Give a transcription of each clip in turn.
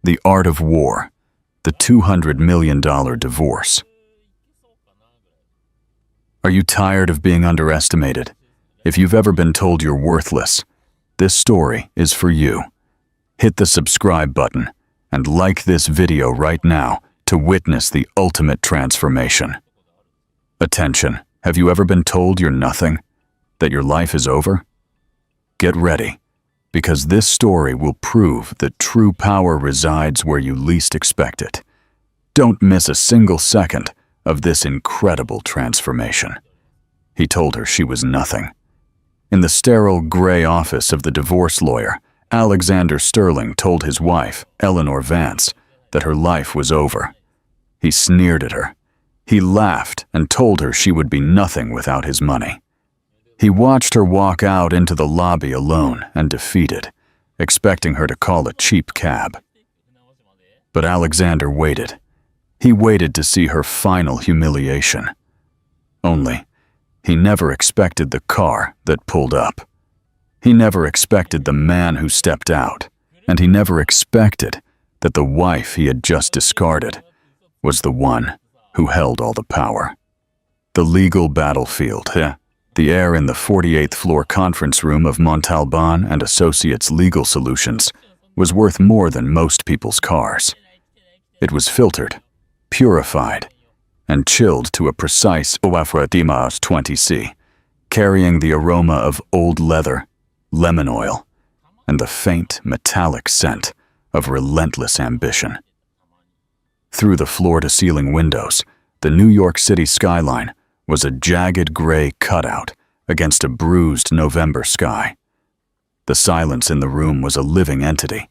The Art of War, the $200 million divorce. Are you tired of being underestimated? If you've ever been told you're worthless, this story is for you. Hit the subscribe button and like this video right now to witness the ultimate transformation. Attention, have you ever been told you're nothing? That your life is over? Get ready, because this story will prove that true power resides where you least expect it. Don't miss a single second of this incredible transformation. He told her she was nothing. In the sterile gray office of the divorce lawyer, Alexander Sterling told his wife, Eleanor Vance, that her life was over. He sneered at her. He laughed and told her she would be nothing without his money. He watched her walk out into the lobby alone and defeated, expecting her to call a cheap cab. But Alexander waited. He waited to see her final humiliation. Only, he never expected the car that pulled up. He never expected the man who stepped out, and he never expected that the wife he had just discarded was the one who held all the power. The legal battlefield, the air in the 48th floor conference room of Montalban and Associates Legal Solutions was worth more than most people's cars. It was filtered, purified, and chilled to a precise 20°C, carrying the aroma of old leather, lemon oil, and the faint metallic scent of relentless ambition. Through the floor-to-ceiling windows, the New York City skyline was a jagged gray cutout against a bruised November sky. The silence in the room was a living entity,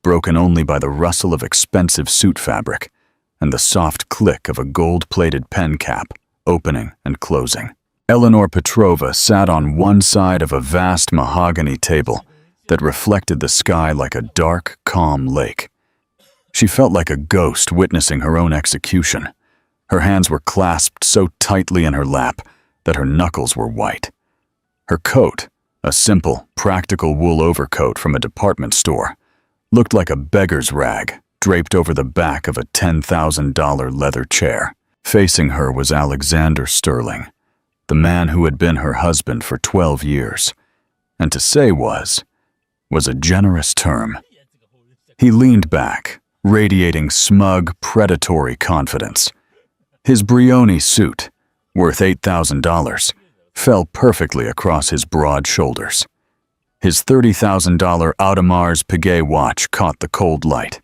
broken only by the rustle of expensive suit fabric and the soft click of a gold-plated pen cap opening and closing. Eleanor Petrova sat on one side of a vast mahogany table that reflected the sky like a dark, calm lake. She felt like a ghost witnessing her own execution. Her hands were clasped so tightly in her lap that her knuckles were white. Her coat, a simple, practical wool overcoat from a department store, looked like a beggar's rag draped over the back of a $10,000 leather chair. Facing her was Alexander Sterling, the man who had been her husband for 12 years, and to say was a generous term. He leaned back, radiating smug, predatory confidence. His Brioni suit, worth $8,000, fell perfectly across his broad shoulders. His $30,000 Audemars Piguet watch caught the cold light.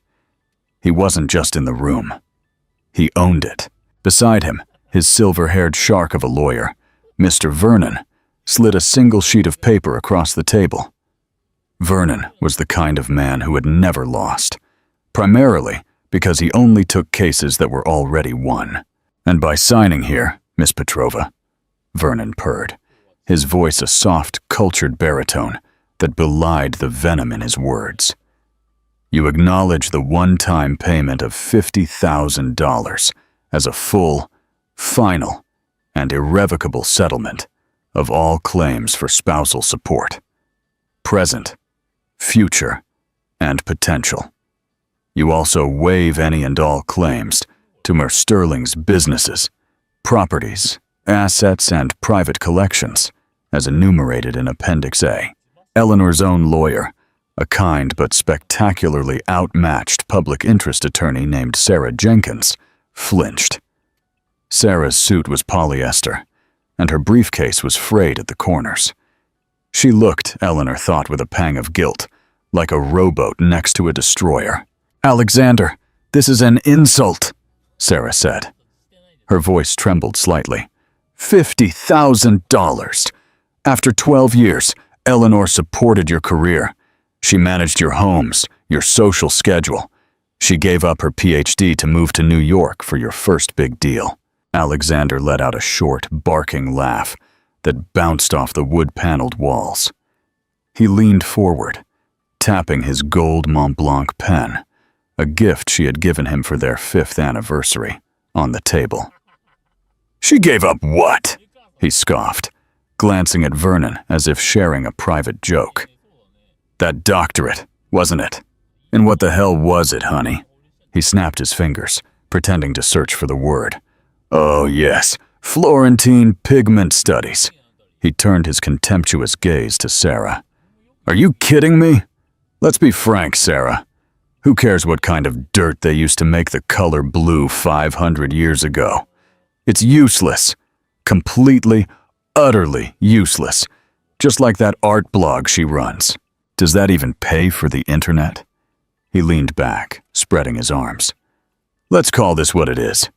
He wasn't just in the room. He owned it. Beside him, his silver-haired shark of a lawyer, Mr. Vernon, slid a single sheet of paper across the table. Vernon was the kind of man who had never lost, primarily because he only took cases that were already won. And by signing here, Miss Petrova, Vernon purred, his voice a soft, cultured baritone that belied the venom in his words. You acknowledge the one-time payment of $50,000 as a full, final, and irrevocable settlement of all claims for spousal support, present, future, and potential. You also waive any and all claims to Mr. Sterling's businesses, properties, assets, and private collections, as enumerated in Appendix A. Eleanor's own lawyer, a kind but spectacularly outmatched public interest attorney named Sarah Jenkins, flinched. Sarah's suit was polyester, and her briefcase was frayed at the corners. She looked, Eleanor thought with a pang of guilt, like a rowboat next to a destroyer. "Alexander, this is an insult," Sarah said. Her voice trembled slightly. $50,000! After 12 years, Eleanor supported your career. She managed your homes, your social schedule. She gave up her PhD to move to New York for your first big deal. Alexander let out a short, barking laugh that bounced off the wood-paneled walls. He leaned forward, tapping his gold Montblanc pen, a gift she had given him for their 5th anniversary, on the table. "She gave up what?" he scoffed, glancing at Vernon as if sharing a private joke. "That doctorate, wasn't it?" And what the hell was it, honey? He snapped his fingers, pretending to search for the word. Oh, yes, Florentine pigment studies. He turned his contemptuous gaze to Sarah. Are you kidding me? Let's be frank, Sarah. Who cares what kind of dirt they used to make the color blue 500 years ago? It's useless. Completely, utterly useless. Just like that art blog she runs. Does that even pay for the internet? He leaned back, spreading his arms. Let's call this what it is.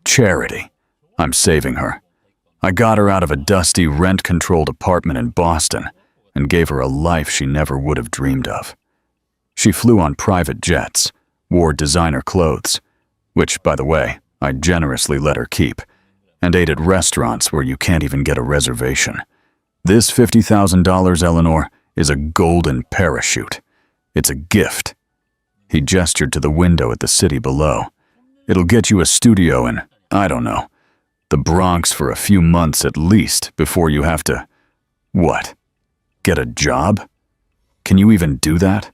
Charity. I'm saving her. I got her out of a dusty, rent-controlled apartment in Boston and gave her a life she never would have dreamed of. She flew on private jets, wore designer clothes, which, by the way, I generously let her keep, and ate at restaurants where you can't even get a reservation. This $50,000, Eleanor, is a golden parachute. It's a gift. He gestured to the window at the city below. It'll get you a studio in, I don't know, the Bronx for a few months at least before you have to… What? Get a job? Can you even do that?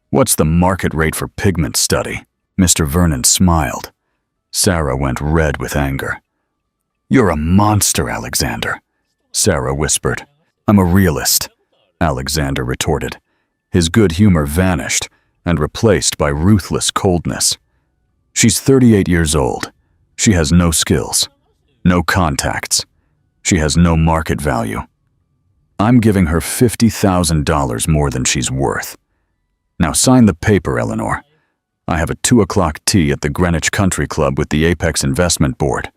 What's the market rate for pigment study? Mr. Vernon smiled. Sarah went red with anger. You're a monster, Alexander, Sarah whispered. I'm a realist, Alexander retorted. His good humor vanished and replaced by ruthless coldness. She's 38 years old. She has no skills, no contacts. She has no market value. I'm giving her $50,000 more than she's worth. Now sign the paper, Eleanor. I have a 2 o'clock tea at the Greenwich Country Club with the Apex Investment Board,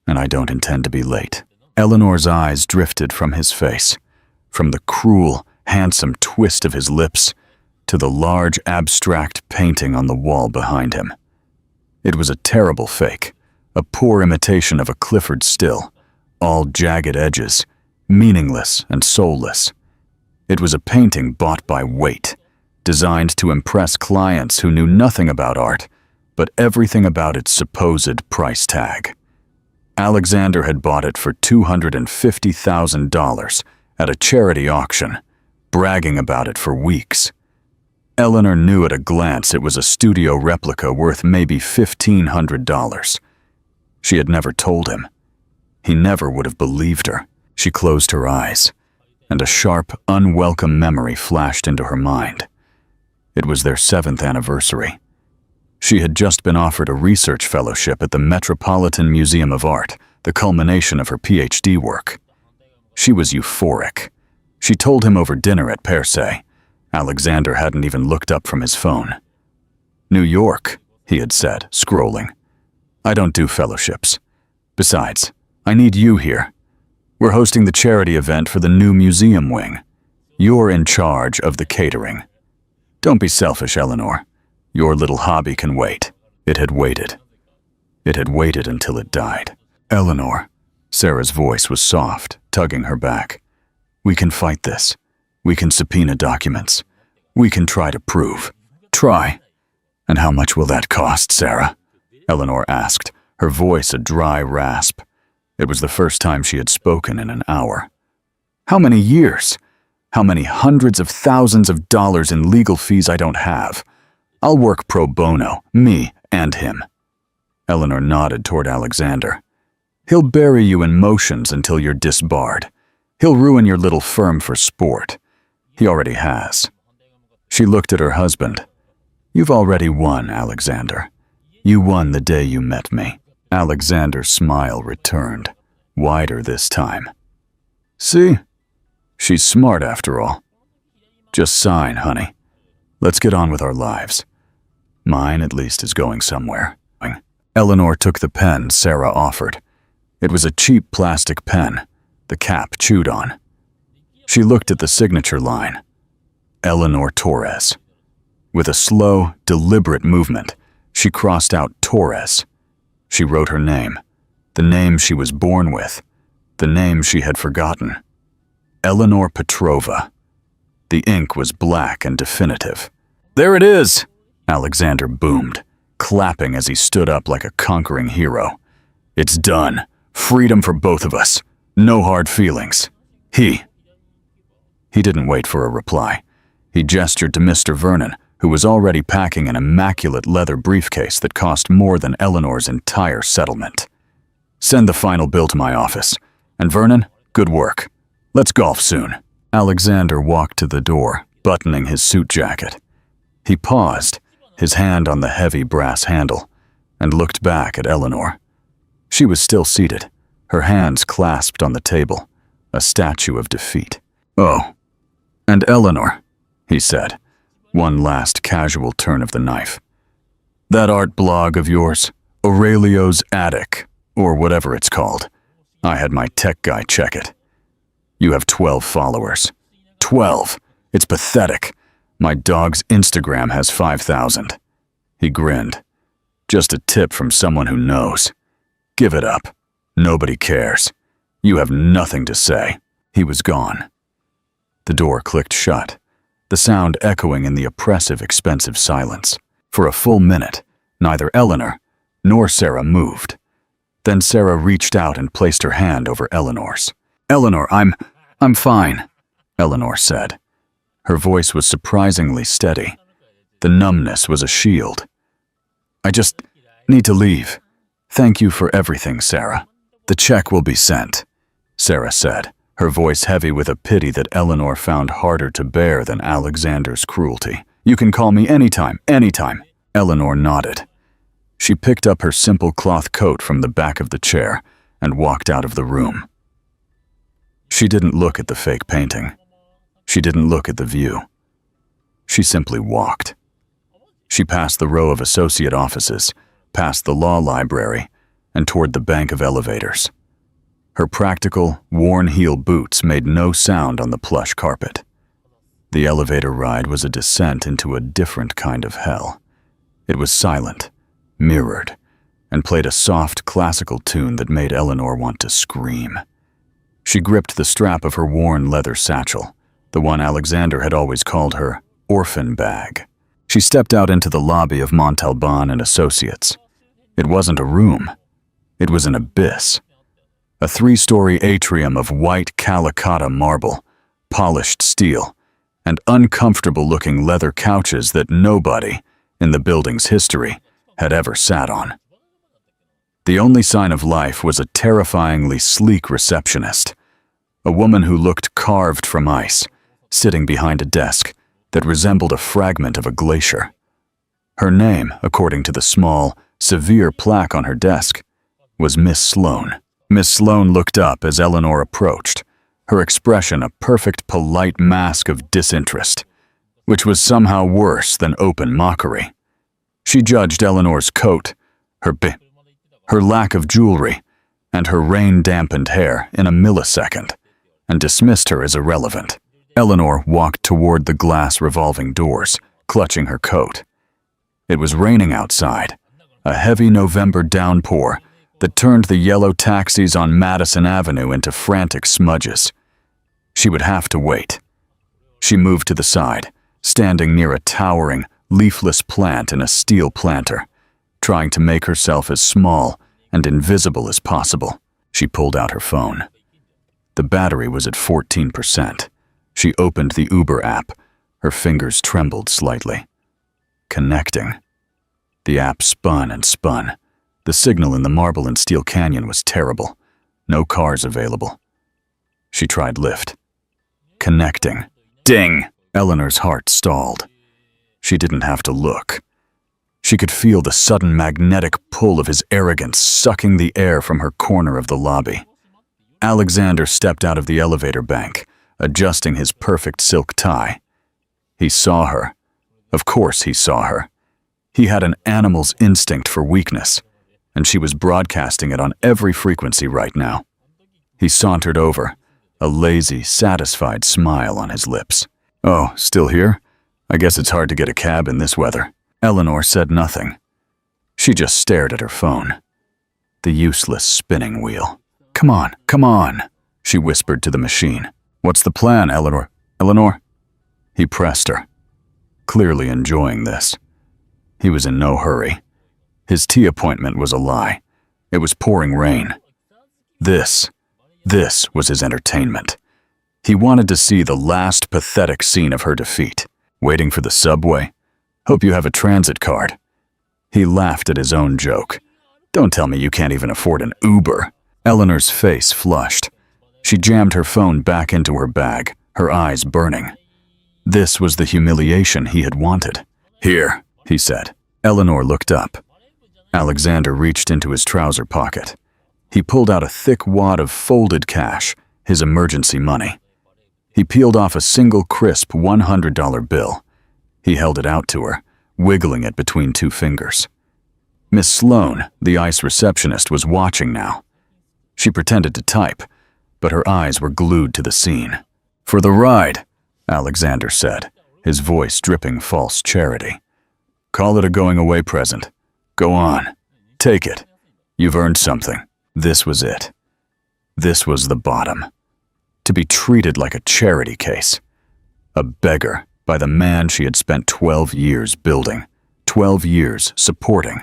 and I don't intend to be late. Eleanor's eyes drifted from his face, from the cruel, handsome twist of his lips to the large, abstract painting on the wall behind him. It was a terrible fake, a poor imitation of a Clifford still, all jagged edges, meaningless and soulless. It was a painting bought by weight, designed to impress clients who knew nothing about art, but everything about its supposed price tag. Alexander had bought it for $250,000 at a charity auction, bragging about it for weeks. Eleanor knew at a glance it was a studio replica worth maybe $1,500. She had never told him. He never would have believed her. She closed her eyes, and a sharp, unwelcome memory flashed into her mind. It was their 7th anniversary. She had just been offered a research fellowship at the Metropolitan Museum of Art, the culmination of her PhD work. She was euphoric. She told him over dinner at Per Se. Alexander hadn't even looked up from his phone. New York, he had said, scrolling. I don't do fellowships. Besides, I need you here. We're hosting the charity event for the new museum wing. You're in charge of the catering. Don't be selfish, Eleanor. Your little hobby can wait. It had waited. It had waited until it died. Eleanor, Sarah's voice was soft, tugging her back. We can fight this. We can subpoena documents. We can try to prove. Try. And how much will that cost, Sarah? Eleanor asked, her voice a dry rasp. It was the first time she had spoken in an hour. How many years? How many hundreds of thousands of dollars in legal fees I don't have? I'll work pro bono, me and him. Eleanor nodded toward Alexander. He'll bury you in motions until you're disbarred. He'll ruin your little firm for sport. He already has. She looked at her husband. You've already won, Alexander. You won the day you met me. Alexander's smile returned, wider this time. See? She's smart after all. Just sign, honey. Let's get on with our lives. Mine, at least, is going somewhere. Eleanor took the pen Sarah offered. It was a cheap plastic pen, the cap chewed on. She looked at the signature line. Eleanor Torres. With a slow, deliberate movement, she crossed out Torres. She wrote her name, the name she was born with, the name she had forgotten. Eleanor Petrova. The ink was black and definitive. There it is, Alexander boomed, clapping as he stood up like a conquering hero. It's done. Freedom for both of us. No hard feelings. He didn't wait for a reply. He gestured to Mr. Vernon, who was already packing an immaculate leather briefcase that cost more than Eleanor's entire settlement. "Send the final bill to my office. And Vernon, good work. Let's golf soon." Alexander walked to the door, buttoning his suit jacket. He paused, his hand on the heavy brass handle, and looked back at Eleanor. She was still seated, her hands clasped on the table, a statue of defeat. "Oh, and Eleanor," he said, one last casual turn of the knife. "That art blog of yours, Aurelio's Attic, or whatever it's called, I had my tech guy check it. You have 12 followers. 12! It's pathetic. My dog's Instagram has 5,000. He grinned. "Just a tip from someone who knows. Give it up. Nobody cares. You have nothing to say." He was gone. The door clicked shut, the sound echoing in the oppressive, expensive silence. For a full minute, neither Eleanor nor Sarah moved. Then Sarah reached out and placed her hand over Eleanor's. "Eleanor, I'm fine," Eleanor said. Her voice was surprisingly steady. The numbness was a shield. "I just need to leave. Thank you for everything, Sarah. The check will be sent," Sarah said, her voice heavy with a pity that Eleanor found harder to bear than Alexander's cruelty. "You can call me anytime, anytime." Eleanor nodded. She picked up her simple cloth coat from the back of the chair and walked out of the room. She didn't look at the fake painting. She didn't look at the view. She simply walked. She passed the row of associate offices, past the law library, and toward the bank of elevators. Her practical, worn-heel boots made no sound on the plush carpet. The elevator ride was a descent into a different kind of hell. It was silent, mirrored, and played a soft classical tune that made Eleanor want to scream. She gripped the strap of her worn leather satchel, the one Alexander had always called her orphan bag. She stepped out into the lobby of Montalban and Associates. It wasn't a room. It was an abyss. A 3-story atrium of white Calicut marble, polished steel, and uncomfortable-looking leather couches that nobody, in the building's history, had ever sat on. The only sign of life was a terrifyingly sleek receptionist, a woman who looked carved from ice, sitting behind a desk that resembled a fragment of a glacier. Her name, according to the small, severe plaque on her desk, was Miss Sloane. Miss Sloane looked up as Eleanor approached, her expression a perfect polite mask of disinterest, which was somehow worse than open mockery. She judged Eleanor's coat, her lack of jewelry, and her rain-dampened hair in a millisecond, and dismissed her as irrelevant. Eleanor walked toward the glass revolving doors, clutching her coat. It was raining outside, a heavy November downpour that turned the yellow taxis on Madison Avenue into frantic smudges. She would have to wait. She moved to the side, standing near a towering, leafless plant in a steel planter, trying to make herself as small and invisible as possible. She pulled out her phone. The battery was at 14%. She opened the Uber app. Her fingers trembled slightly. Connecting. The app spun and spun. The signal in the marble and steel canyon was terrible. No cars available. She tried Lyft. Connecting. Ding! Eleanor's heart stalled. She didn't have to look. She could feel the sudden magnetic pull of his arrogance sucking the air from her corner of the lobby. Alexander stepped out of the elevator bank, adjusting his perfect silk tie. He saw her. Of course he saw her. He had an animal's instinct for weakness, and she was broadcasting it on every frequency right now. He sauntered over, a lazy, satisfied smile on his lips. "Oh, still here? I guess it's hard to get a cab in this weather." Eleanor said nothing. She just stared at her phone. The useless spinning wheel. Come on," she whispered to the machine. "What's the plan, Eleanor? Eleanor?" He pressed her, clearly enjoying this. He was in no hurry. His tea appointment was a lie. It was pouring rain. This was his entertainment. He wanted to see the last pathetic scene of her defeat. Waiting for the subway? Hope you have a transit card." He laughed at his own joke. "Don't tell me you can't even afford an Uber." Eleanor's face flushed. She jammed her phone back into her bag, her eyes burning. This was the humiliation he had wanted. "Here," he said. Eleanor looked up. Alexander reached into his trouser pocket. He pulled out a thick wad of folded cash, his emergency money. He peeled off a single crisp $100 bill. He held it out to her, wiggling it between two fingers. Miss Sloane, the ICE receptionist, was watching now. She pretended to type, but her eyes were glued to the scene. "For the ride," Alexander said, his voice dripping false charity. "Call it a going-away present. Go on. Take it. You've earned something." This was it. This was the bottom. To be treated like a charity case. A beggar by the man she had spent 12 years building, 12 years supporting.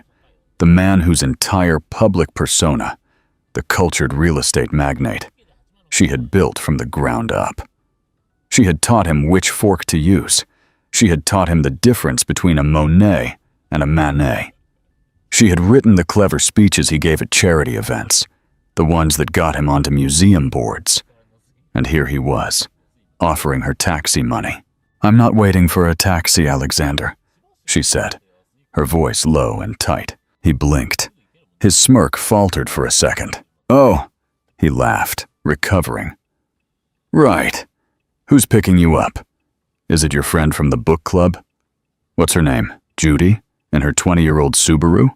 The man whose entire public persona, the cultured real estate magnate, she had built from the ground up. She had taught him which fork to use. She had taught him the difference between a Monet and a Manet. She had written the clever speeches he gave at charity events, the ones that got him onto museum boards. And here he was, offering her taxi money. "I'm not waiting for a taxi, Alexander," she said, her voice low and tight. He blinked. His smirk faltered for a second. "Oh," he laughed, recovering. "Right. Who's picking you up? Is it your friend from the book club? What's her name? Judy? In her 20-year-old Subaru?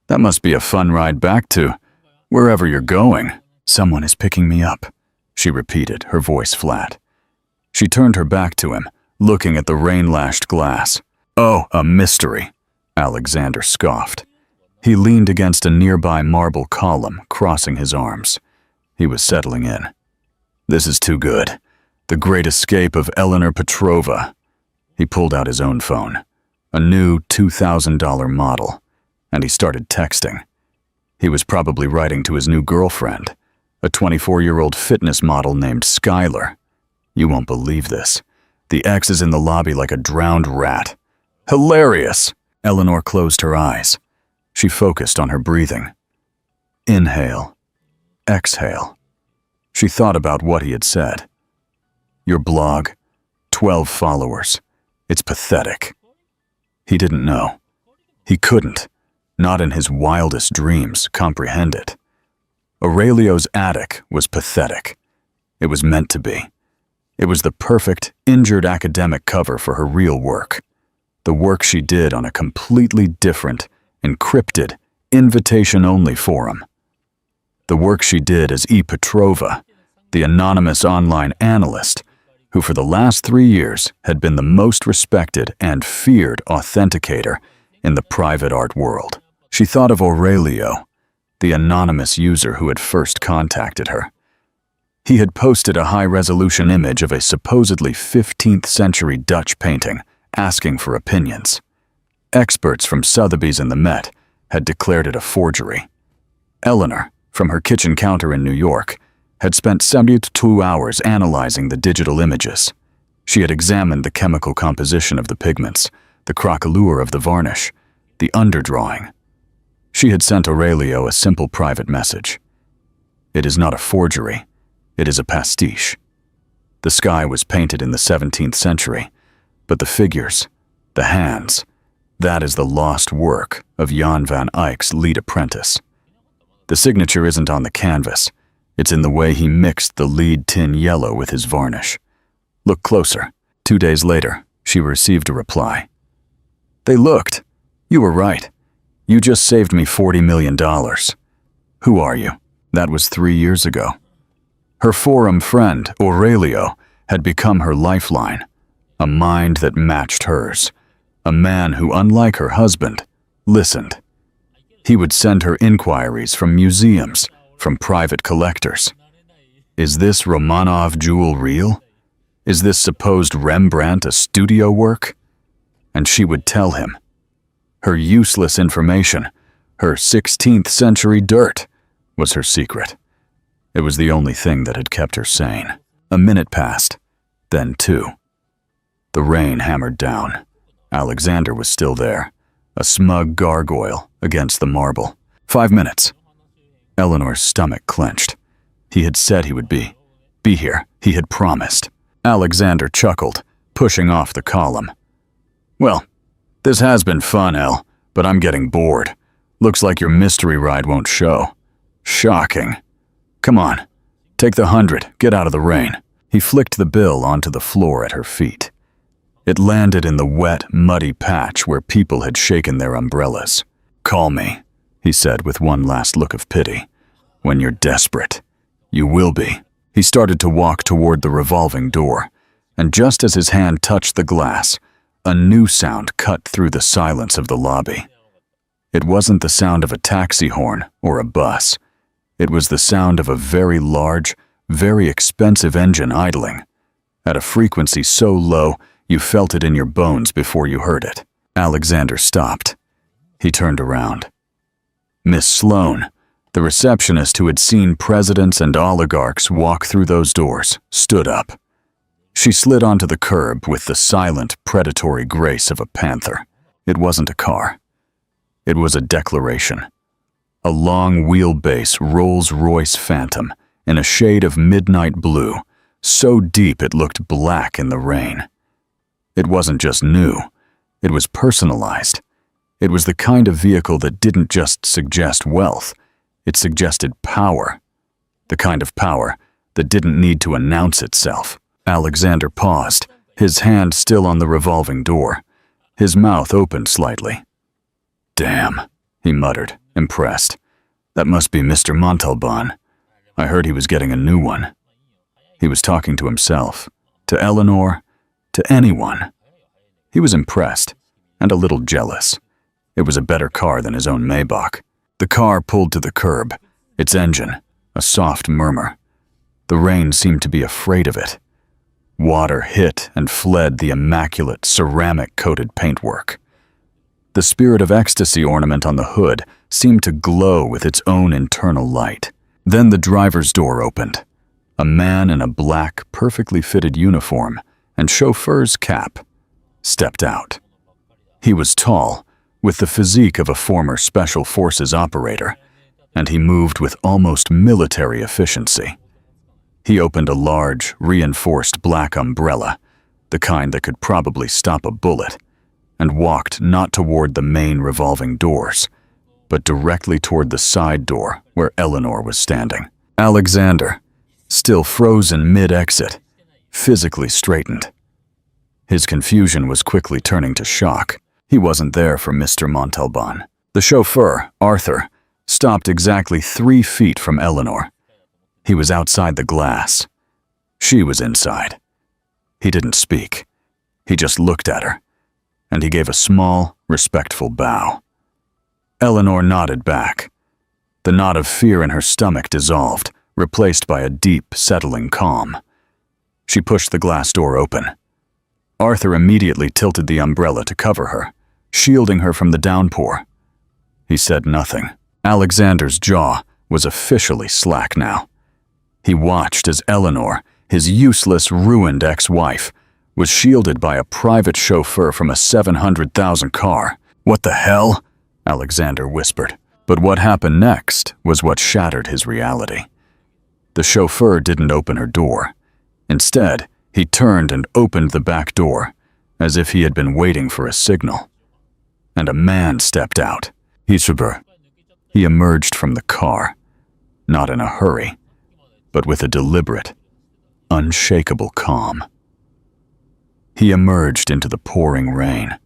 That must be a fun ride back to wherever you're going." "Someone is picking me up," she repeated, her voice flat. She turned her back to him, looking at the rain-lashed glass. "Oh, a mystery," Alexander scoffed. He leaned against a nearby marble column, crossing his arms. He was settling in. "This is too good. The Great Escape of Eleanor Petrova." He pulled out his own phone, a new $2,000 model, and he started texting. He was probably writing to his new girlfriend, a 24-year-old fitness model named Skylar. "You won't believe this. The ex is in the lobby like a drowned rat." "Hilarious!" Eleanor closed her eyes. She focused on her breathing. Inhale. Exhale. She thought about what he had said. "Your blog, 12 followers. It's pathetic." He didn't know. He couldn't, not in his wildest dreams, comprehend it. Aurelio's attic was pathetic. It was meant to be. It was the perfect, injured academic cover for her real work. The work she did on a completely different, encrypted, invitation-only forum. The work she did as E. Petrova, the anonymous online analyst, who for the last 3 years had been the most respected and feared authenticator in the private art world. She thought of Aurelio, the anonymous user who had first contacted her. He had posted a high-resolution image of a supposedly 15th-century Dutch painting, asking for opinions. Experts from Sotheby's and the Met had declared it a forgery. Eleanor, from her kitchen counter in New York, had spent 72 hours analyzing the digital images. She had examined the chemical composition of the pigments, the crocolure of the varnish, the underdrawing. She had sent Aurelio a simple private message. "It is not a forgery. It is a pastiche." The sky was painted in the 17th century, but the figures, the hands, that is the lost work of Jan van Eyck's lead apprentice. The signature isn't on the canvas. It's in the way he mixed the lead tin yellow with his varnish. "Look closer." 2 days later, she received a reply. "They looked. You were right. You just saved me $40 million. Who are you?" That was 3 years ago. Her forum friend, Aurelio, had become her lifeline, a mind that matched hers, a man who, unlike her husband, listened. He would send her inquiries from museums, from private collectors. Is this Romanov jewel real? Is this supposed Rembrandt a studio work? And she would tell him. Her useless information, her 16th century dirt, was her secret. It was the only thing that had kept her sane. A minute passed, then 2. The rain hammered down. Alexander was still there, a smug gargoyle against the marble. 5 minutes. Eleanor's stomach clenched. He had said he would be here. He had promised. Alexander chuckled, pushing off the column. Well, this has been fun, Elle, but I'm getting bored. Looks like your mystery ride won't show. Shocking. Come on, take the 100, get out of the rain. He flicked the bill onto the floor at her feet. It landed in the wet, muddy patch where people had shaken their umbrellas. Call me, he said with one last look of pity. When you're desperate. You will be. He started to walk toward the revolving door, and just as his hand touched the glass, a new sound cut through the silence of the lobby. It wasn't the sound of a taxi horn or a bus. It was the sound of a very large, very expensive engine idling, at a frequency so low you felt it in your bones before you heard it. Alexander stopped. He turned around. Miss Sloane, the receptionist who had seen presidents and oligarchs walk through those doors, stood up. She slid onto the curb with the silent, predatory grace of a panther. It wasn't a car. It was a declaration. A long wheelbase Rolls-Royce Phantom in a shade of midnight blue, so deep it looked black in the rain. It wasn't just new. It was personalized. It was the kind of vehicle that didn't just suggest wealth. It suggested power. The kind of power that didn't need to announce itself. Alexander paused, his hand still on the revolving door. His mouth opened slightly. Damn, he muttered, impressed. That must be Mr. Montalban. I heard he was getting a new one. He was talking to himself, to Eleanor, to anyone. He was impressed, and a little jealous. It was a better car than his own Maybach. The car pulled to the curb, its engine, a soft murmur. The rain seemed to be afraid of it. Water hit and fled the immaculate ceramic-coated paintwork. The Spirit of Ecstasy ornament on the hood seemed to glow with its own internal light. Then the driver's door opened. A man in a black, perfectly fitted uniform and chauffeur's cap stepped out. He was tall, with the physique of a former Special Forces operator, and he moved with almost military efficiency. He opened a large, reinforced black umbrella, the kind that could probably stop a bullet, and walked not toward the main revolving doors, but directly toward the side door where Eleanor was standing. Alexander, still frozen mid-exit, physically straightened. His confusion was quickly turning to shock. He wasn't there for Mr. Montalban. The chauffeur, Arthur, stopped exactly 3 feet from Eleanor. He was outside the glass. She was inside. He didn't speak. He just looked at her, and he gave a small, respectful bow. Eleanor nodded back. The knot of fear in her stomach dissolved, replaced by a deep, settling calm. She pushed the glass door open. Arthur immediately tilted the umbrella to cover her, shielding her from the downpour. He said nothing. Alexander's jaw was officially slack now. He watched as Eleanor, his useless, ruined ex-wife, was shielded by a private chauffeur from a $700,000 car. What the hell? Alexander whispered. But what happened next was what shattered his reality. The chauffeur didn't open her door. Instead, he turned and opened the back door, as if he had been waiting for a signal. And a man stepped out. He emerged from the car, not in a hurry, but with a deliberate, unshakable calm. He emerged into the pouring rain,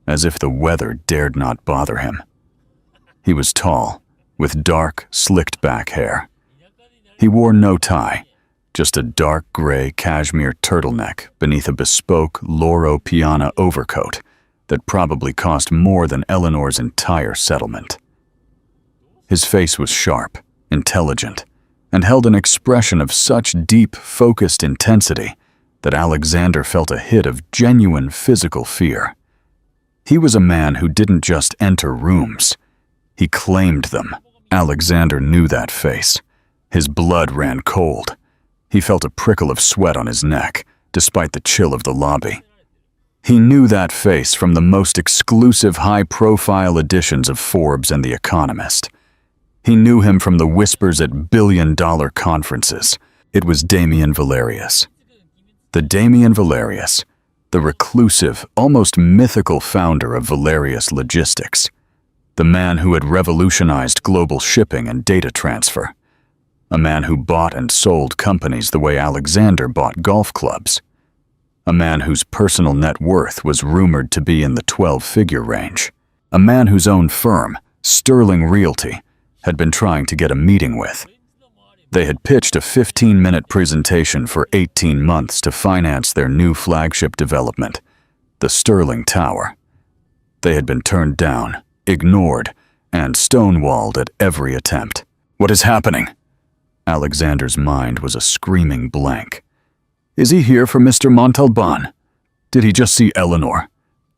as if the weather dared not bother him. He was tall, with dark, slicked-back hair. He wore no tie, just a dark gray cashmere turtleneck beneath a bespoke Loro Piana overcoat that probably cost more than Eleanor's entire settlement. His face was sharp, intelligent, and held an expression of such deep, focused intensity that Alexander felt a hit of genuine physical fear. He was a man who didn't just enter rooms. He claimed them. Alexander knew that face. His blood ran cold. He felt a prickle of sweat on his neck, despite the chill of the lobby. He knew that face from the most exclusive high-profile editions of Forbes and The Economist. He knew him from the whispers at billion-dollar conferences. It was Damian Valerius. The Damian Valerius, the reclusive, almost mythical founder of Valerius Logistics, the man who had revolutionized global shipping and data transfer, a man who bought and sold companies the way Alexander bought golf clubs, a man whose personal net worth was rumored to be in the 12-figure range, a man whose own firm, Sterling Realty, had been trying to get a meeting with. They had pitched a 15-minute presentation for 18 months to finance their new flagship development, the Sterling Tower. They had been turned down, ignored, and stonewalled at every attempt. What is happening? Alexander's mind was a screaming blank. Is he here for Mr. Montalban? Did he just see Eleanor?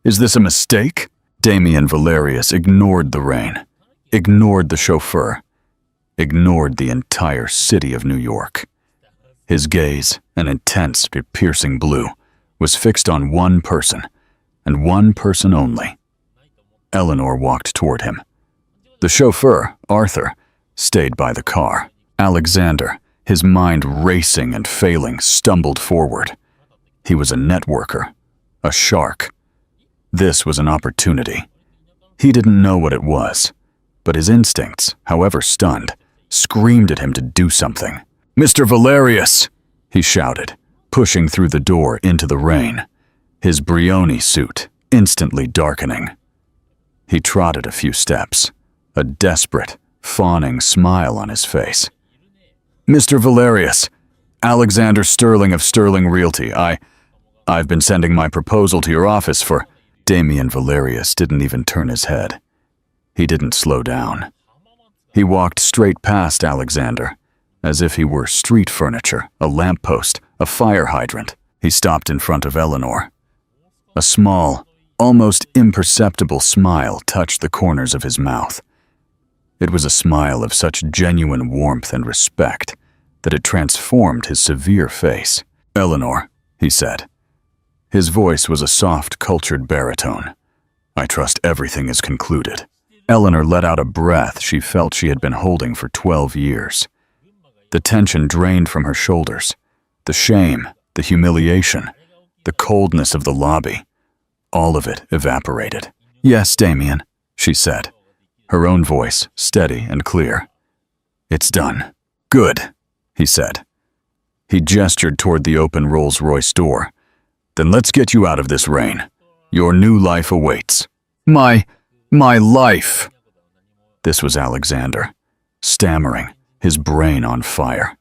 Is this a mistake? Damian Valerius ignored the rain, ignored the chauffeur, ignored the entire city of New York. His gaze, an intense, piercing blue, was fixed on one person, and one person only. Eleanor walked toward him. The chauffeur, Arthur, stayed by the car. Alexander, his mind racing and failing, stumbled forward. He was a networker, a shark. This was an opportunity. He didn't know what it was, but his instincts, however stunned, screamed at him to do something. "Mr. Valerius!" he shouted, pushing through the door into the rain, his Brioni suit instantly darkening. He trotted a few steps, a desperate, fawning smile on his face. "Mr. Valerius, Alexander Sterling of Sterling Realty, I've been sending my proposal to your office for—" Damian Valerius didn't even turn his head. He didn't slow down. He walked straight past Alexander, as if he were street furniture, a lamppost, a fire hydrant. He stopped in front of Eleanor. A small, almost imperceptible smile touched the corners of his mouth. It was a smile of such genuine warmth and respect that it transformed his severe face. "Eleanor," he said. His voice was a soft, cultured baritone. "I trust everything is concluded." Eleanor let out a breath she felt she had been holding for 12 years. The tension drained from her shoulders. The shame, the humiliation, the coldness of the lobby, all of it evaporated. "Yes, Damian," she said, her own voice steady and clear. "It's done." "Good," he said. He gestured toward the open Rolls-Royce door. "Then let's get you out of this rain. Your new life awaits." My life!" This was Alexander, stammering, his brain on fire.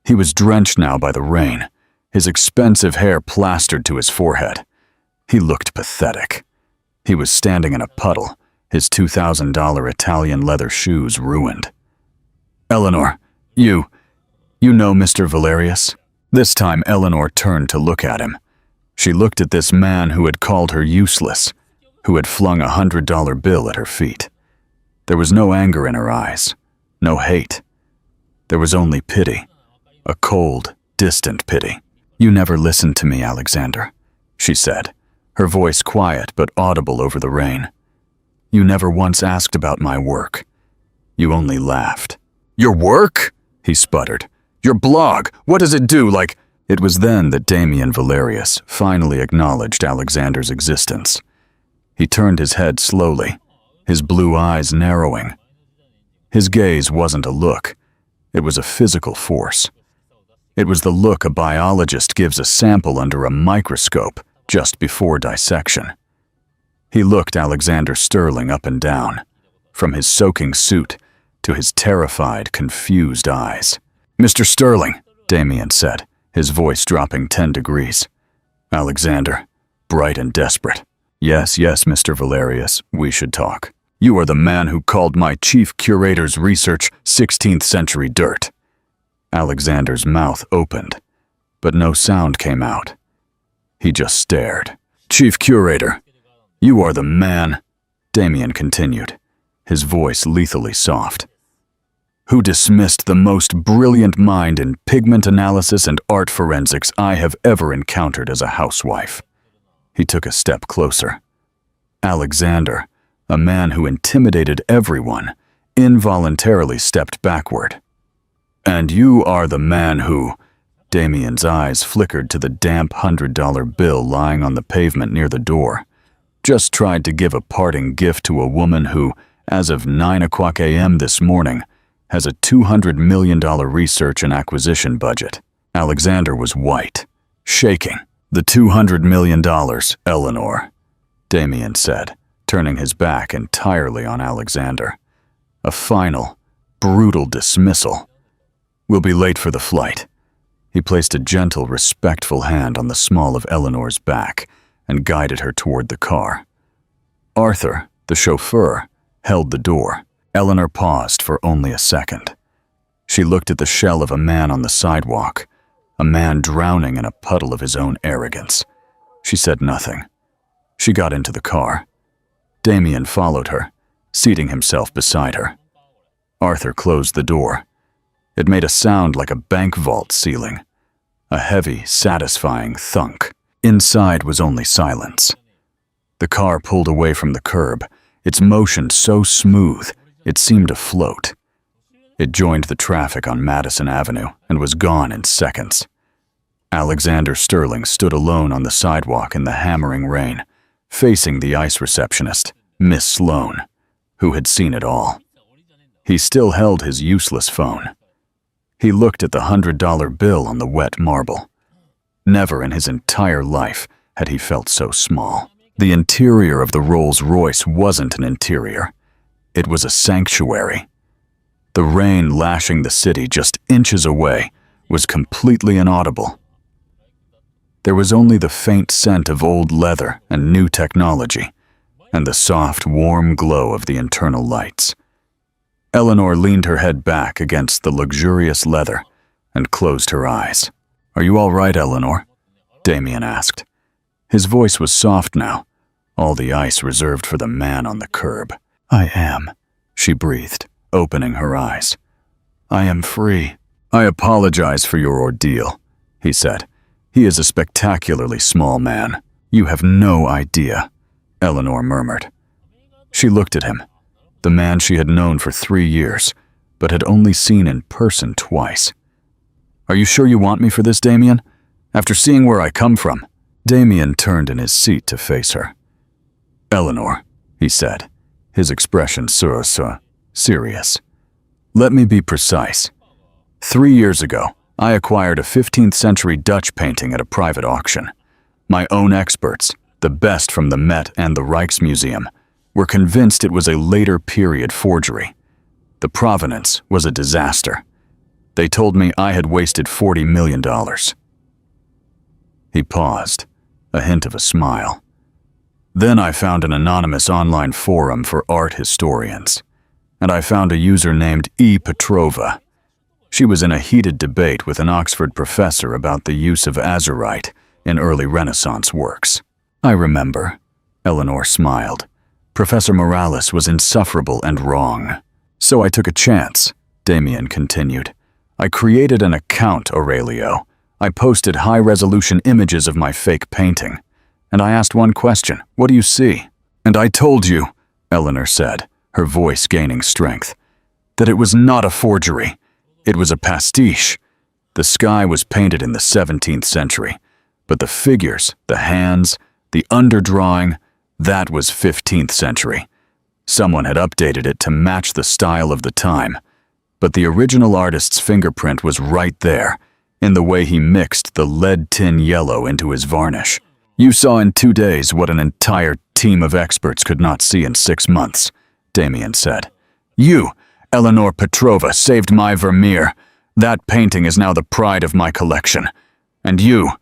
He was drenched now by the rain, his expensive hair plastered to his forehead. He looked pathetic. He was standing in a puddle, his $2,000 Italian leather shoes ruined. "Eleanor, you know Mr. Valerius?" This time Eleanor turned to look at him. She looked at this man who had called her useless, who had flung a $100 bill at her feet. There was no anger in her eyes, no hate. There was only pity, a cold, distant pity. "You never listened to me, Alexander," she said, her voice quiet but audible over the rain. "You never once asked about my work. You only laughed." "Your work?" he sputtered. "Your blog, what does it do, like—" It was then that Damian Valerius finally acknowledged Alexander's existence. He turned his head slowly, his blue eyes narrowing. His gaze wasn't a look, it was a physical force. It was the look a biologist gives a sample under a microscope just before dissection. He looked Alexander Sterling up and down, from his soaking suit to his terrified, confused eyes. "Mr. Sterling," Damian said, his voice dropping 10 degrees. "Alexander, bright and desperate. Yes, Mr. Valerius, we should talk. You are the man who called my chief curator's research 16th century dirt." Alexander's mouth opened, but no sound came out. He just stared. "Chief curator, you are the man," Damian continued, his voice lethally soft, "who dismissed the most brilliant mind in pigment analysis and art forensics I have ever encountered as a housewife." He took a step closer. Alexander, a man who intimidated everyone, involuntarily stepped backward. "And you are the man who—" Damien's eyes flickered to the damp $100 bill lying on the pavement near the door. "Just tried to give a parting gift to a woman who, as of 9:00 a.m. this morning, has a $200 million research and acquisition budget." Alexander was white, shaking. "The $200 million, Eleanor," Damien said, turning his back entirely on Alexander. A final, brutal dismissal. "We'll be late for the flight." He placed a gentle, respectful hand on the small of Eleanor's back and guided her toward the car. Arthur, the chauffeur, held the door. Eleanor paused for only a second. She looked at the shell of a man on the sidewalk, a man drowning in a puddle of his own arrogance. She said nothing. She got into the car. Damien followed her, seating himself beside her. Arthur closed the door. It made a sound like a bank vault ceiling, a heavy, satisfying thunk. Inside was only silence. The car pulled away from the curb, its motion so smooth it seemed to float. It joined the traffic on Madison Avenue and was gone in seconds. Alexander Sterling stood alone on the sidewalk in the hammering rain, facing the ICE receptionist, Miss Sloan, who had seen it all. He still held his useless phone. He looked at the $100 bill on the wet marble. Never in his entire life had he felt so small. The interior of the Rolls-Royce wasn't an interior. It was a sanctuary. The rain lashing the city just inches away was completely inaudible. There was only the faint scent of old leather and new technology, and the soft, warm glow of the internal lights. Eleanor leaned her head back against the luxurious leather and closed her eyes. "Are you all right, Eleanor?" Damien asked. His voice was soft now, all the ice reserved for the man on the curb. "I am," she breathed, opening her eyes. "I am free." "I apologize for your ordeal," he said. "He is a spectacularly small man. You have no idea," Eleanor murmured. She looked at him, the man she had known for 3 years, but had only seen in person twice. "Are you sure you want me for this, Damien? After seeing where I come from?" Damien turned in his seat to face her. "Eleanor," he said, his expression serious. "Let me be precise. 3 years ago, I acquired a 15th century Dutch painting at a private auction. My own experts, the best from the Met and the Rijksmuseum, were convinced it was a later period forgery. The provenance was a disaster. They told me I had wasted $40 million. He paused, a hint of a smile. "Then I found an anonymous online forum for art historians, and I found a user named E. Petrova. She was in a heated debate with an Oxford professor about the use of azurite in early Renaissance works. I remember," Eleanor smiled. "Professor Morales was insufferable and wrong. So I took a chance," Damien continued. "I created an account, Aurelio. I posted high-resolution images of my fake painting. And I asked one question, 'What do you see?' And I told you," Eleanor said, her voice gaining strength, "that it was not a forgery. It was a pastiche. The sky was painted in the 17th century, but the figures, the hands, the underdrawing, that was 15th century. Someone had updated it to match the style of the time, but the original artist's fingerprint was right there, in the way he mixed the lead tin yellow into his varnish. You saw in 2 days what an entire team of experts could not see in 6 months," Damien said. "You, Eleanor Petrova, saved my Vermeer. That painting is now the pride of my collection. And you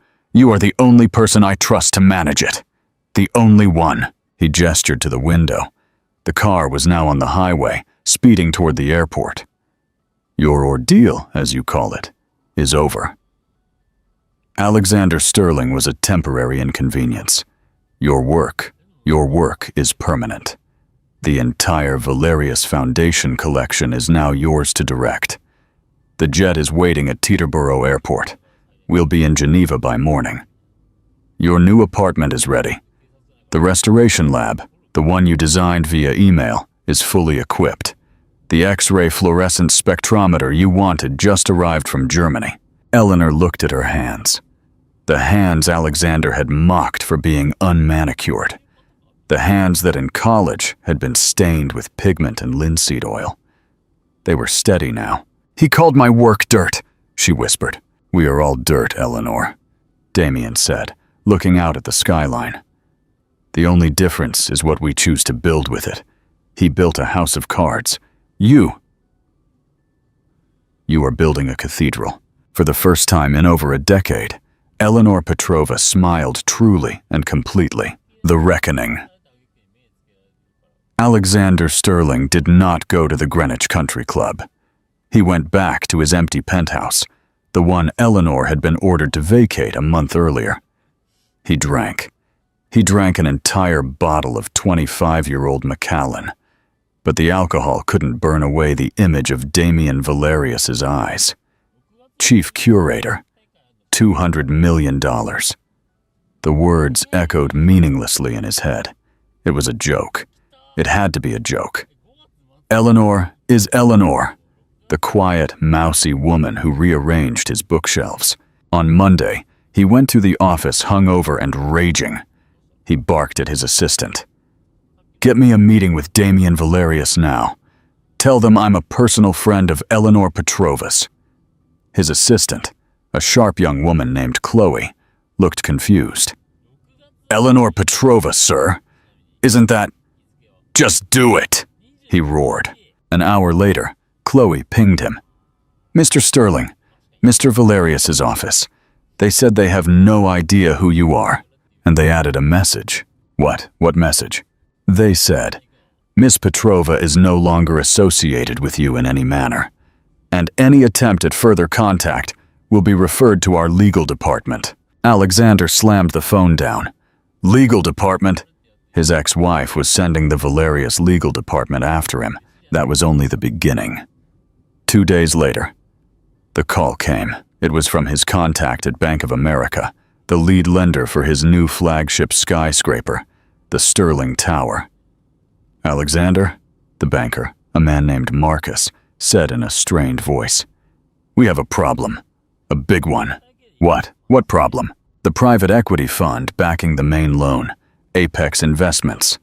are the only person I trust to manage it. The only one." He gestured to the window. The car was now on the highway, speeding toward the airport. "Your ordeal, as you call it, is over." Alexander Sterling was a temporary inconvenience. Your work is permanent. The entire Valerius Foundation collection is now yours to direct. The jet is waiting at Teterboro Airport. We'll be in Geneva by morning. Your new apartment is ready. The restoration lab, the one you designed via email, is fully equipped. The X-ray fluorescence spectrometer you wanted just arrived from Germany. Eleanor looked at her hands. The hands Alexander had mocked for being unmanicured. The hands that in college had been stained with pigment and linseed oil. They were steady now. "He called my work dirt," she whispered. "We are all dirt, Eleanor," Damien said, looking out at the skyline. "The only difference is what we choose to build with it. He built a house of cards. You are building a cathedral." For the first time in over a decade, Eleanor Petrova smiled truly and completely. The reckoning. Alexander Sterling did not go to the Greenwich Country Club. He went back to his empty penthouse, the one Eleanor had been ordered to vacate a month earlier. He drank. He drank an entire bottle of 25-year-old Macallan, but the alcohol couldn't burn away the image of Damien Valerius's eyes. Chief curator, $200 million. The words echoed meaninglessly in his head. It was a joke. It had to be a joke. Eleanor is Eleanor, the quiet, mousy woman who rearranged his bookshelves. On Monday, he went to the office hungover and raging. He barked at his assistant. "Get me a meeting with Damien Valerius now. Tell them I'm a personal friend of Eleanor Petrova's." His assistant, a sharp young woman named Chloe, looked confused. "Eleanor Petrova, sir? Isn't that... Just do it!" he roared. An hour later, Chloe pinged him. "Mr. Sterling, Mr. Valerius's office. They said they have no idea who you are." And they added a message. What? What message? They said, "Miss Petrova is no longer associated with you in any manner, and any attempt at further contact will be referred to our legal department." Alexander slammed the phone down. "Legal department?" His ex-wife was sending the Valerius legal department after him. That was only the beginning. 2 days later, the call came. It was from his contact at Bank of America, the lead lender for his new flagship skyscraper, the Sterling Tower. "Alexander," the banker, a man named Marcus, said in a strained voice. "We have a problem. A big one." "What? What problem?" "The private equity fund backing the main loan, Apex Investments.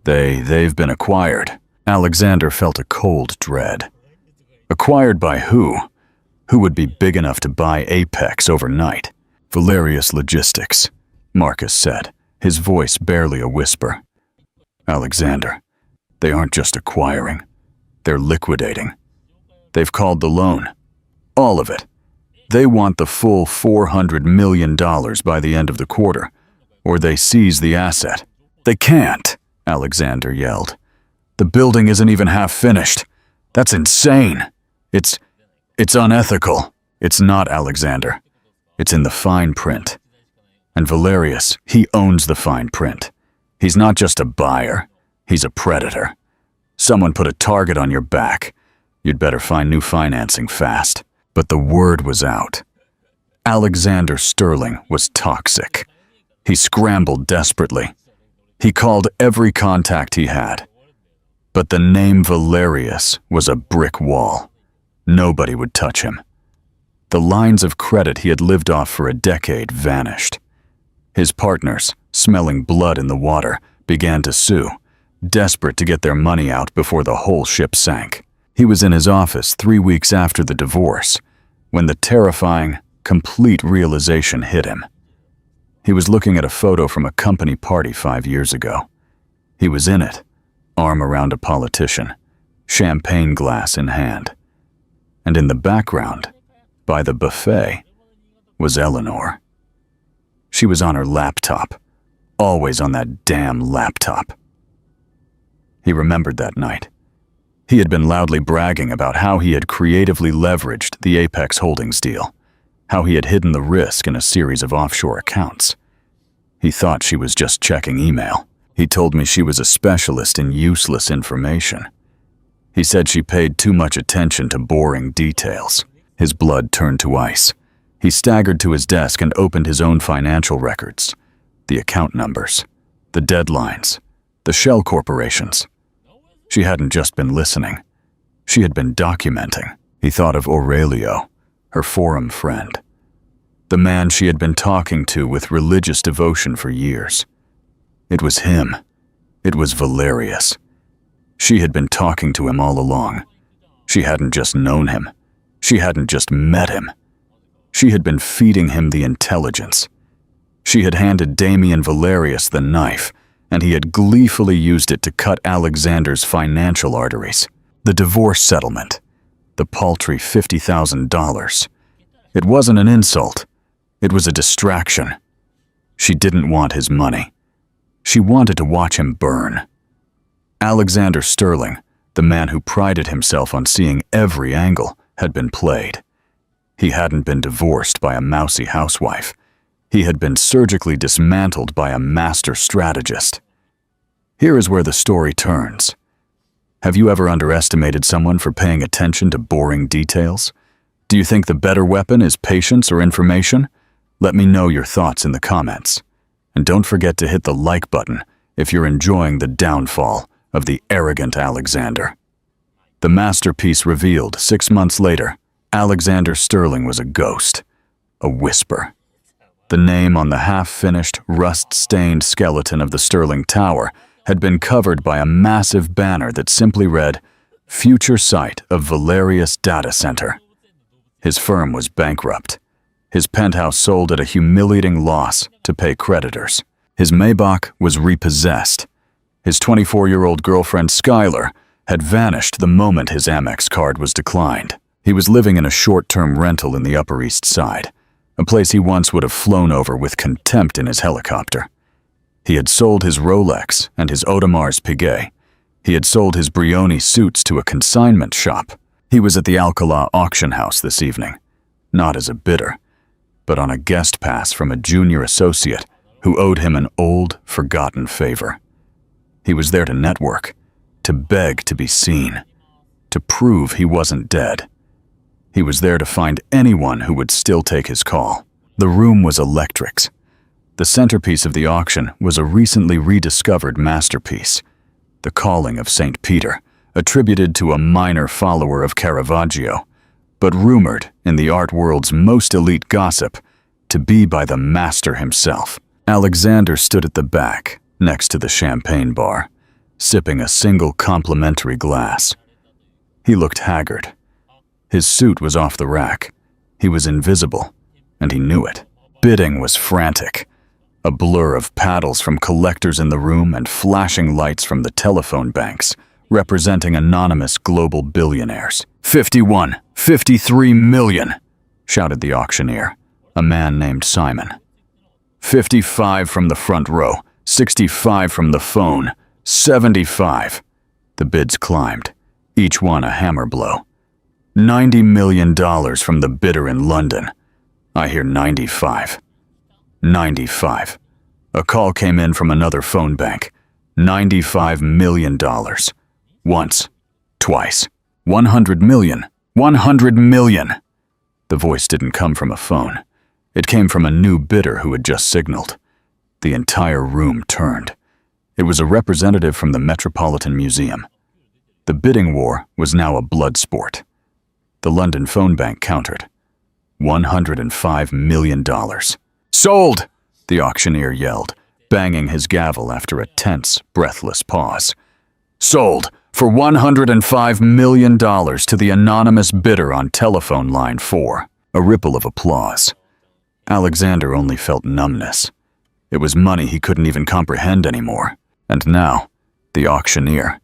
They've been acquired." Alexander felt a cold dread. Acquired by who? Who would be big enough to buy Apex overnight? "Valerius Logistics," Marcus said, his voice barely a whisper. "Alexander, they aren't just acquiring. They're liquidating. They've called the loan. All of it. They want the full $400 million by the end of the quarter, or they seize the asset." "They can't," Alexander yelled. "The building isn't even half finished. That's insane. It's unethical." "It's not, Alexander. It's in the fine print. And Valerius, he owns the fine print. He's not just a buyer, he's a predator. Someone put a target on your back. You'd better find new financing fast." But the word was out. Alexander Sterling was toxic. He scrambled desperately. He called every contact he had. But the name Valerius was a brick wall. Nobody would touch him. The lines of credit he had lived off for a decade vanished. His partners, smelling blood in the water, began to sue, desperate to get their money out before the whole ship sank. He was in his office 3 weeks after the divorce, when the terrifying, complete realization hit him. He was looking at a photo from a company party 5 years ago. He was in it, arm around a politician, champagne glass in hand. And in the background, by the buffet, was Eleanor. She was on her laptop, always on that damn laptop. He remembered that night. He had been loudly bragging about how he had creatively leveraged the Apex Holdings deal, how he had hidden the risk in a series of offshore accounts. He thought she was just checking email. "He told me she was a specialist in useless information. He said she paid too much attention to boring details." His blood turned to ice. He staggered to his desk and opened his own financial records. The account numbers, The deadlines, the shell corporations. She hadn't just been listening. She had been documenting. He thought of Aurelio, her forum friend. The man she had been talking to with religious devotion for years. It was him. It was Valerius. She had been talking to him all along. She hadn't just known him. She hadn't just met him. She had been feeding him the intelligence. She had handed Damian Valerius the knife, and he had gleefully used it to cut Alexander's financial arteries. The divorce settlement. The paltry $50,000. It wasn't an insult. It was a distraction. She didn't want his money. She wanted to watch him burn. Alexander Sterling, the man who prided himself on seeing every angle, had been played. He hadn't been divorced by a mousy housewife. He had been surgically dismantled by a master strategist. Here is where the story turns. Have you ever underestimated someone for paying attention to boring details? Do you think the better weapon is patience or information? Let me know your thoughts in the comments. And don't forget to hit the like button if you're enjoying the downfall of the arrogant Alexander. The masterpiece revealed 6 months later, Alexander Sterling was a ghost, a whisper. The name on the half-finished, rust-stained skeleton of the Sterling Tower had been covered by a massive banner that simply read, "Future site of Valerius Data Center." His firm was bankrupt. His penthouse sold at a humiliating loss to pay creditors. His Maybach was repossessed. His 24-year-old girlfriend Skylar had vanished the moment his Amex card was declined. He was living in a short-term rental in the Upper East Side, a place he once would have flown over with contempt in his helicopter. He had sold his Rolex and his Audemars Piguet. He had sold his Brioni suits to a consignment shop. He was at the Alcala auction house this evening, not as a bidder, but on a guest pass from a junior associate who owed him an old, forgotten favor. He was there to network, to beg to be seen, to prove he wasn't dead. He was there to find anyone who would still take his call. The room was electrics. The centerpiece of the auction was a recently rediscovered masterpiece, The Calling of St. Peter, attributed to a minor follower of Caravaggio, but rumored in the art world's most elite gossip to be by the master himself. Alexander stood at the back, next to the champagne bar, sipping a single complimentary glass. He looked haggard. His suit was off the rack. He was invisible, and he knew it. Bidding was frantic. A blur of paddles from collectors in the room and flashing lights from the telephone banks, representing anonymous global billionaires. 51, 53 million, shouted the auctioneer, a man named Simon. 55 from the front row, 65 from the phone, 75. The bids climbed, each one a hammer blow. $90 million from the bidder in London. I hear 95. 95. A call came in from another phone bank. $95 million. Once. Twice. 100 million. 100 million. The voice didn't come from a phone. It came from a new bidder who had just signaled. The entire room turned. It was a representative from the Metropolitan Museum. The bidding war was now a blood sport. The London phone bank countered. $105 million. Sold! The auctioneer yelled, banging his gavel after a tense, breathless pause. Sold for $105 million to the anonymous bidder on telephone line 4. A ripple of applause. Alexander only felt numbness. It was money he couldn't even comprehend anymore. And now, the auctioneer,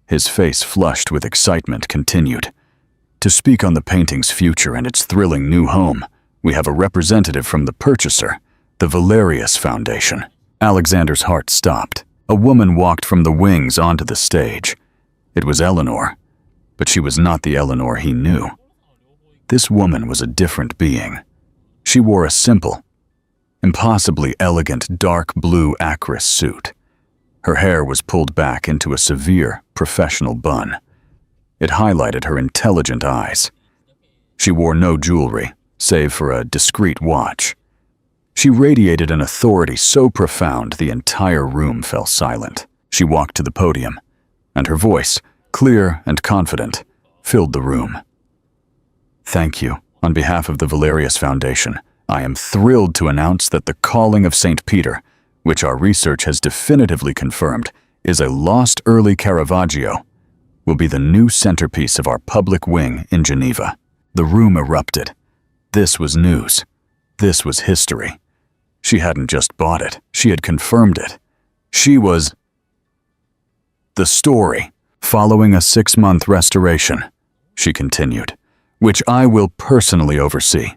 his face flushed with excitement, continued. To speak on the painting's future and its thrilling new home, we have a representative from the purchaser, the Valerius Foundation. Alexander's heart stopped. A woman walked from the wings onto the stage. It was Eleanor, but she was not the Eleanor he knew. This woman was a different being. She wore a simple, impossibly elegant dark blue acris suit. Her hair was pulled back into a severe, professional bun. It highlighted her intelligent eyes. She wore no jewelry, save for a discreet watch. She radiated an authority so profound the entire room fell silent. She walked to the podium, and her voice, clear and confident, filled the room. "Thank you. On behalf of the Valerius Foundation, I am thrilled to announce that the calling of St. Peter, which our research has definitively confirmed is a lost early Caravaggio, will be the new centerpiece of our public wing in Geneva." The room erupted. This was news. This was history. She hadn't just bought it, she had confirmed it. She was the story, following a 6-month restoration, she continued, which I will personally oversee.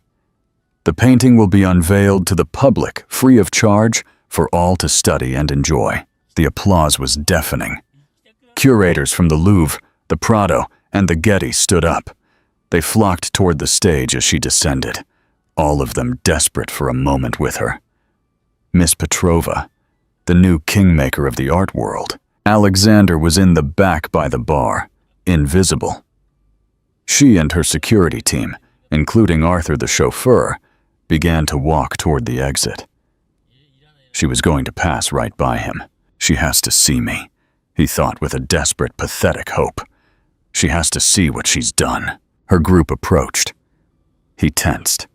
The painting will be unveiled to the public, free of charge, for all to study and enjoy. The applause was deafening. Curators from the Louvre, the Prado, and the Getty stood up. They flocked toward the stage as she descended, all of them desperate for a moment with her. Miss Petrova, the new kingmaker of the art world. Alexander was in the back by the bar, invisible. She and her security team, including Arthur the chauffeur, began to walk toward the exit. She was going to pass right by him. She has to see me, he thought with a desperate, pathetic hope. She has to see what she's done. Her group approached. He tensed.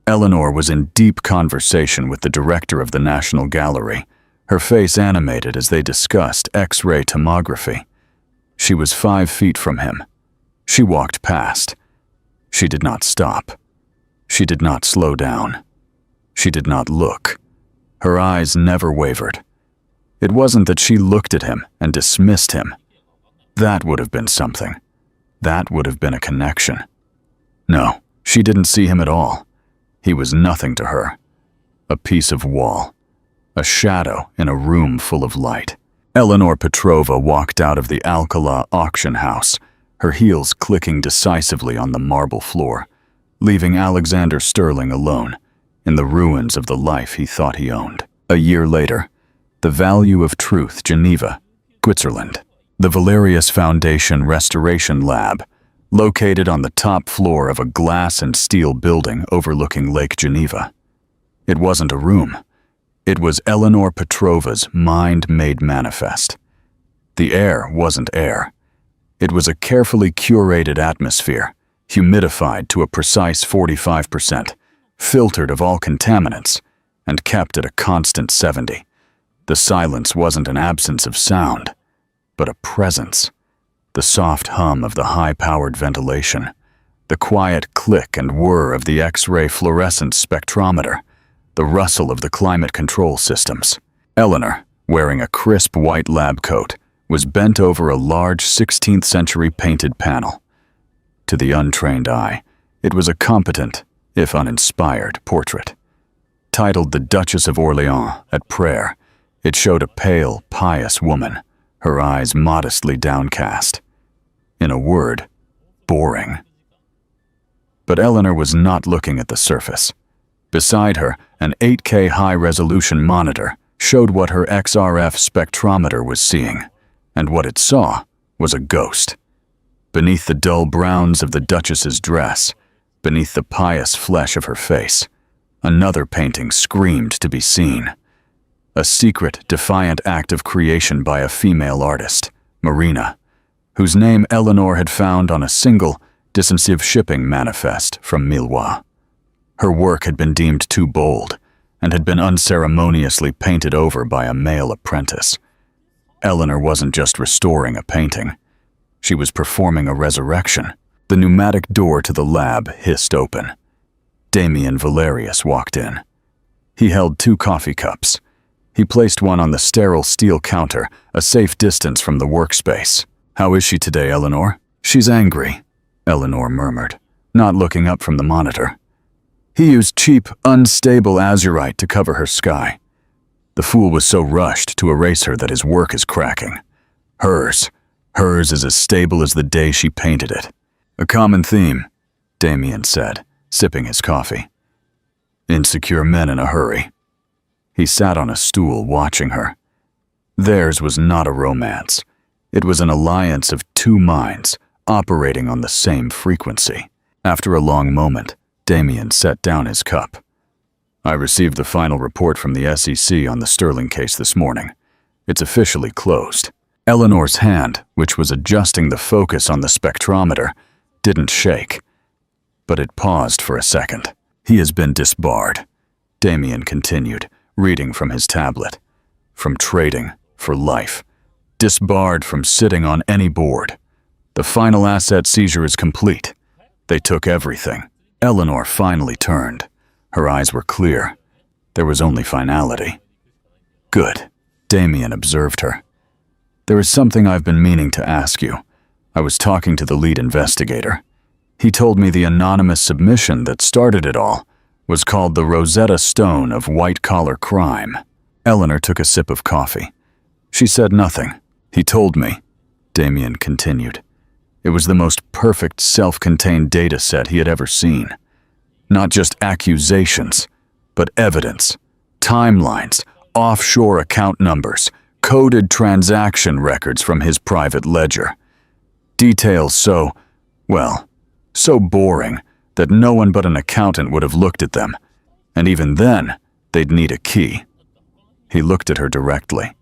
Eleanor was in deep conversation with the director of the National Gallery, her face animated as they discussed X-ray tomography. She was 5 feet from him. She walked past. She did not stop. She did not slow down. She did not look. Her eyes never wavered. It wasn't that she looked at him and dismissed him. That would have been something. That would have been a connection. No, she didn't see him at all. He was nothing to her. A piece of wall. A shadow in a room full of light. Eleanor Petrova walked out of the Alcala auction house, her heels clicking decisively on the marble floor, leaving Alexander Sterling alone, in the ruins of the life he thought he owned. A year later, the Value of Truth, Geneva, Switzerland. The Valerius Foundation Restoration Lab, located on the top floor of a glass and steel building overlooking Lake Geneva. It wasn't a room. It was Eleanor Petrova's mind made manifest. The air wasn't air. It was a carefully curated atmosphere, humidified to a precise 45%, filtered of all contaminants, and kept at a constant 70. The silence wasn't an absence of sound, but a presence. The soft hum of the high-powered ventilation, the quiet click and whir of the X-ray fluorescence spectrometer, the rustle of the climate control systems. Eleanor, wearing a crisp white lab coat, was bent over a large 16th-century painted panel. To the untrained eye, it was a competent, if uninspired, portrait. Titled The Duchess of Orleans at Prayer, it showed a pale, pious woman, her eyes modestly downcast. In a word, boring. But Eleanor was not looking at the surface. Beside her, an 8K high-resolution monitor showed what her XRF spectrometer was seeing, and what it saw was a ghost. Beneath the dull browns of the Duchess's dress, beneath the pious flesh of her face, another painting screamed to be seen. A secret, defiant act of creation by a female artist, Marina, whose name Eleanor had found on a single, dissensive shipping manifest from Milwaukee. Her work had been deemed too bold, and had been unceremoniously painted over by a male apprentice. Eleanor wasn't just restoring a painting. She was performing a resurrection. The pneumatic door to the lab hissed open. Damien Valerius walked in. He held 2 coffee cups. He placed one on the sterile steel counter, a safe distance from the workspace. "How is she today, Eleanor?" "She's angry," Eleanor murmured, not looking up from the monitor. He used cheap, unstable azurite to cover her sky. The fool was so rushed to erase her that his work is cracking. Hers is as stable as the day she painted it. "A common theme," Damien said, sipping his coffee. "Insecure men in a hurry." He sat on a stool watching her. Theirs was not a romance. It was an alliance of 2 minds operating on the same frequency. After a long moment, Damien set down his cup. I received the final report from the SEC on the Sterling case this morning. It's officially closed. Eleanor's hand, which was adjusting the focus on the spectrometer, didn't shake, but it paused for a second. He has been disbarred, Damien continued, reading from his tablet. From trading, for life. Disbarred from sitting on any board. The final asset seizure is complete. They took everything. Eleanor finally turned. Her eyes were clear. There was only finality. Good. Damien observed her. There is something I've been meaning to ask you. I was talking to the lead investigator. He told me the anonymous submission that started it all was called the Rosetta Stone of white-collar crime. Eleanor took a sip of coffee. She said nothing. He told me, Damien continued. It was the most perfect self-contained data set he had ever seen. Not just accusations, but evidence, timelines, offshore account numbers, coded transaction records from his private ledger. Details so boring that no one but an accountant would have looked at them, and even then, they'd need a key. He looked at her directly.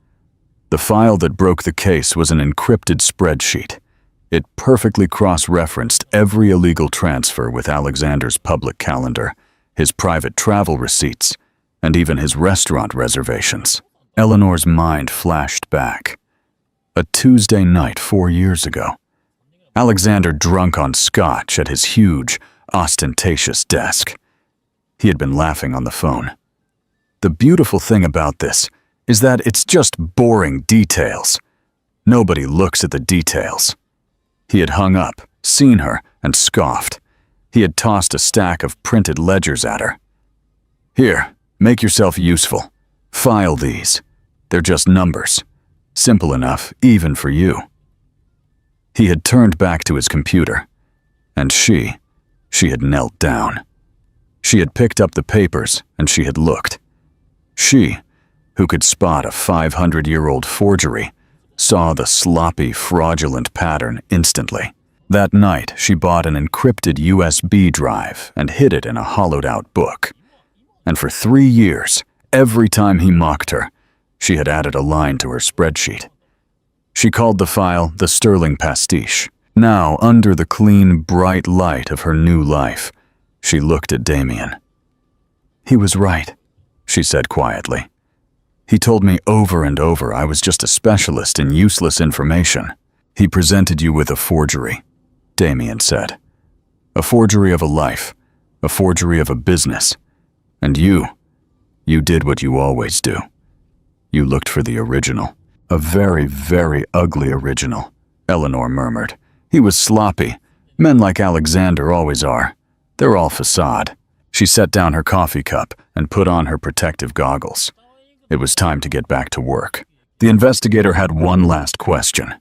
The file that broke the case was an encrypted spreadsheet. It perfectly cross-referenced every illegal transfer with Alexander's public calendar, his private travel receipts, and even his restaurant reservations. Eleanor's mind flashed back. A Tuesday night 4 years ago. Alexander drunk on scotch at his huge, ostentatious desk. He had been laughing on the phone. The beautiful thing about this is that it's just boring details. Nobody looks at the details. He had hung up, seen her, and scoffed. He had tossed a stack of printed ledgers at her. Here, make yourself useful. File these. They're just numbers. Simple enough, even for you. He had turned back to his computer, and she had knelt down. She had picked up the papers, and she had looked. She, who could spot a 500-year-old forgery, saw the sloppy, fraudulent pattern instantly. That night, she bought an encrypted USB drive and hid it in a hollowed-out book. And for 3 years, every time he mocked her, she had added a line to her spreadsheet. She called the file the Sterling Pastiche. Now, under the clean, bright light of her new life, she looked at Damien. He was right, she said quietly. He told me over and over I was just a specialist in useless information. He presented you with a forgery, Damien said. A forgery of a life, a forgery of a business. And you did what you always do. You looked for the original. A very, very ugly original, Eleanor murmured. He was sloppy. Men like Alexander always are. They're all facade. She set down her coffee cup and put on her protective goggles. It was time to get back to work. The investigator had one last question,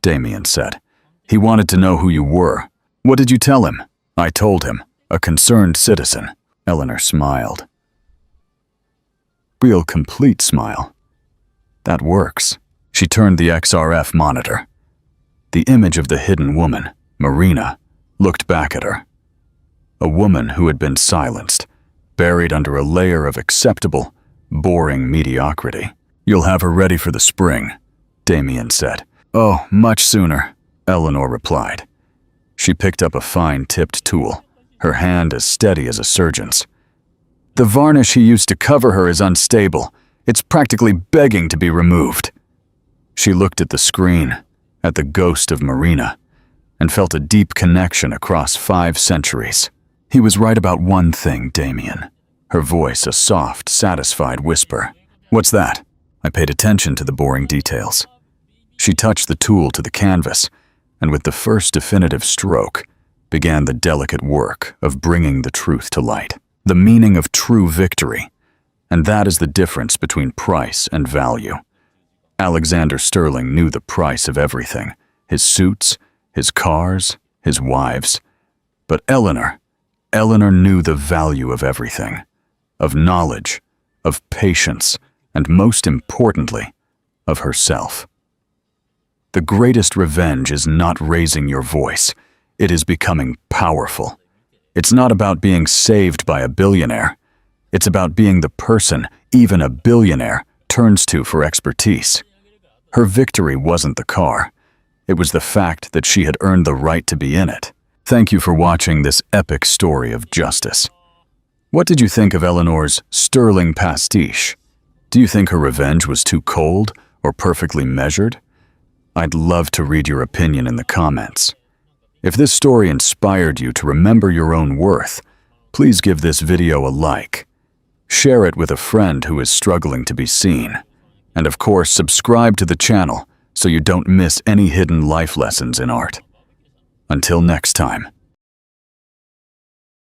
Damien said. He wanted to know who you were. What did you tell him? I told him. A concerned citizen. Eleanor smiled. Real complete smile. That works. She turned the XRF monitor. The image of the hidden woman, Marina, looked back at her. A woman who had been silenced, buried under a layer of acceptable, boring mediocrity. You'll have her ready for the spring, Damien said. Oh, much sooner, Eleanor replied. She picked up a fine-tipped tool, her hand as steady as a surgeon's. The varnish he used to cover her is unstable. It's practically begging to be removed. She looked at the screen, at the ghost of Marina, and felt a deep connection across 5 centuries. He was right about one thing, Damien. Her voice a soft, satisfied whisper. What's that? I paid attention to the boring details. She touched the tool to the canvas, and with the first definitive stroke, began the delicate work of bringing the truth to light. The meaning of true victory. And that is the difference between price and value. Alexander Sterling knew the price of everything. His suits, his cars, his wives. But Eleanor knew the value of everything. Of knowledge, of patience, and most importantly, of herself. The greatest revenge is not raising your voice. It is becoming powerful. It's not about being saved by a billionaire. It's about being the person even a billionaire turns to for expertise. Her victory wasn't the car. It was the fact that she had earned the right to be in it. Thank you for watching this epic story of justice. What did you think of Eleanor's sterling pastiche? Do you think her revenge was too cold or perfectly measured? I'd love to read your opinion in the comments. If this story inspired you to remember your own worth, please give this video a like. Share it with a friend who is struggling to be seen. And of course, subscribe to the channel so you don't miss any hidden life lessons in art. Until next time.